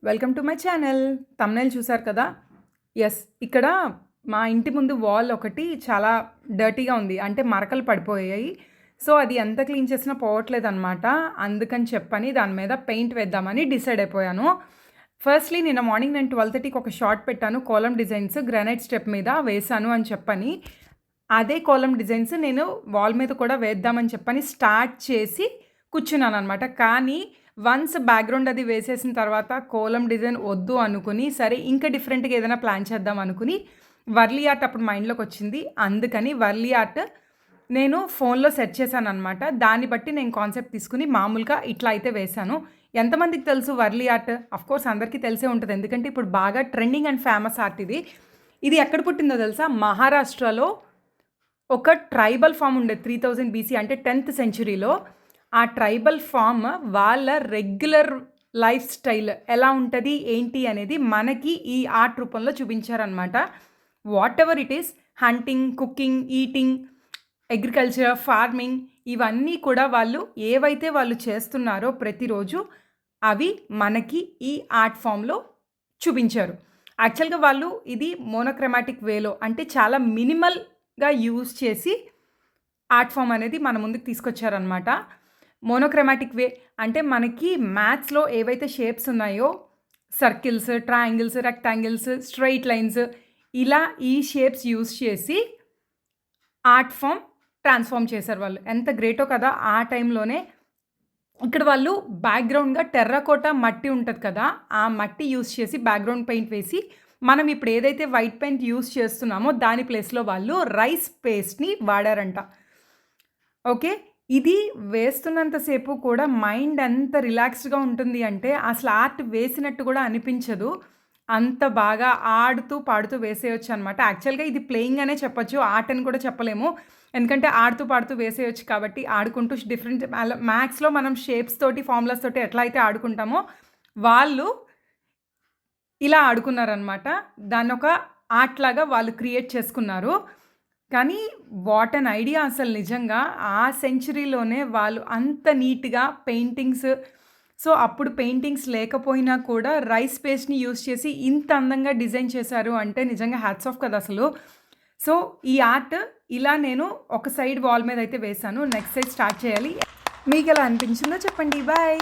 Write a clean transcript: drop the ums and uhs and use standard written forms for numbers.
Welcome to my channel. Thumbnail చూసారు కదా! Yes. ఇక్కడ మా ఇంటి ముందు వాల్ ఒకటి చాలా డర్టీగా ఉంది. అంటే మరకలు పడిపోయాయి. సో, అది ఎంత క్లీన్ చేసినా పోవట్లేదనమాట. అందుకని చెప్పని దాని మీద పెయింట్ వేద్దామని డిసైడ్ అయిపోయాను. ఫస్ట్‌లీ నిన్న మార్నింగ్ నేను 12:30కి ఒక షార్ట్ పెట్టాను. కాలమ్ డిజైన్స్ గ్రానైట్ స్టెప్ మీద వేశాను అని చెప్పని. అదే కాలమ్ డిజైన్స్ నేను వాల్ మీద కూడా వేద్దామని చెప్పని స్టార్ట్ చేసి కూర్చున్నాననమాట. కానీ వన్స్ బ్యాక్‌గ్రౌండ్ అది వేసేసిన తర్వాత కోలమ్ డిజైన్ వద్దు అనుకుని, సరే ఇంకా డిఫరెంట్‌గా ఏదైనా ప్లాన్ చేద్దాం అనుకుని, వర్లీ ఆర్ట్ అప్పుడు మైండ్‌లోకొచ్చింది. అందుకని వర్లీ ఆర్ట్ నేను ఫోన్‌లో సెర్చ్ చేశాననమాట. దాన్ని బట్టి నేను కాన్సెప్ట్ తీసుకొని మామూలుగా ఇట్లా అయితే వేశాను. ఎంతమందికి తెలుసు వర్లీ ఆర్ట్? ఆఫ్‌కోర్స్ అందరికీ తెలిసే ఉంటది. ఎందుకంటే ఇప్పుడు బాగా ట్రెండింగ్ అండ్ ఫేమస్ ఆర్ట్ ఇది. ఇది ఎక్కడ పుట్టిందో తెలుసా? మహారాష్ట్రలో ఒక ట్రైబల్ ఫామ్ ఉండేది 3000 బీసీ అంటే 10th సెంచురీలో. ఆ ట్రైబల్ ఫామ్ వాళ్ళ రెగ్యులర్ లైఫ్ స్టైల్ ఎలా ఉంటది, ఏంటి అనేది మనకి ఈ ఆర్ట్ రూపంలో చూపించారనమాట. Whatever it is hunting, cooking, eating, agriculture, farming ఇవన్నీ కూడా ఏవైతే వాళ్ళు చేస్తున్నారో ప్రతిరోజు అవి మనకి ఈ ఆర్ట్ ఫామ్‌లో చూపించారు. యాక్చువల్‌గా వాళ్ళు ఇది మోనోక్రోమాటిక్ వేలో అంటే చాలా మినిమల్‌గా యూజ్ చేసి ఆర్ట్ ఫామ్ అనేది మన ముందుకు తీసుకొచ్చారనమాట. మోనోక్రోమాటిక్ వే అంటే మనకి మ్యాథ్స్‌లో ఏవైతే షేప్స్ ఉన్నాయో circles, triangles, rectangles, straight lines ఇలా ఈ షేప్స్ యూజ్ చేసి ఆర్ట్ ఫామ్ ట్రాన్స్‌ఫార్మ్ చేశారు వాళ్ళు. ఎంత గ్రేటో కదా! ఆ టైంలోనే ఇక్కడ వాళ్ళు బ్యాక్‌గ్రౌండ్‌గా టెర్రకోటా మట్టి ఉంటది కదా! ఆ మట్టి యూజ్ చేసి బ్యాక్‌గ్రౌండ్ పెయింట్ వేసి, మనం ఇప్పుడు ఏదైతే వైట్ పెయింట్ యూజ్ చేస్తున్నామో దాని ప్లేస్‌లో వాళ్ళు రైస్ పేస్ట్‌ని వాడారంట. ఓకే. ఇది వేస్తున్నంత సేపు కూడా మైండ్ ఎంత రిలాక్స్డ్‌గా ఉంటుంది అంటే, అసలు ఆర్ట్ వేసినట్టు కూడా అనిపించదు. అంత బాగా ఆడుతూ, పాడుతూ వేసేయొచ్చనమాట. యాక్చువల్‌గా ఇది ప్లేయింగ్ అనే చెప్పొచ్చు. ఆర్ట్ అని కూడా చెప్పలేము. ఎందుకంటే ఆడుతూ, పాడుతూ వేసేయొచ్చు కాబట్టి ఆడుకుంటూ డిఫరెంట్ మ్యాథ్స్‌లో మనం షేప్స్ తోటి, ఫార్ములాస్ తోటి ఎట్లా అయితే ఆడుకుంటామో, వాళ్ళు ఇలా ఆడుకున్నారనమాట. దాన్నొక ఆర్ట్ లాగా వాళ్ళు క్రియేట్ చేసుకున్నారు. కానీ వాట్ ఎన్ ఐడియా అసలు నిజంగా. ఆ సెంచరీలోనే వాళ్ళు అంత నీట్‌గా పెయింటింగ్స్ సో, అప్పుడు పెయింటింగ్స్ లేకపోయినా కూడా రైస్ పేస్ట్‌ని యూజ్ చేసి ఇంత అందంగా డిజైన్ చేశారు అంటే నిజంగా హ్యాట్స్ ఆఫ్ కదా అసలు. సో, ఈ ఆర్ట్ ఇలా నేను ఒక సైడ్ వాల్ మీద అయితే వేశాను. నెక్స్ట్ సైడ్ స్టార్ట్ చేయాలి. మీకెలా అనిపించిందో చెప్పండి. బాయ్.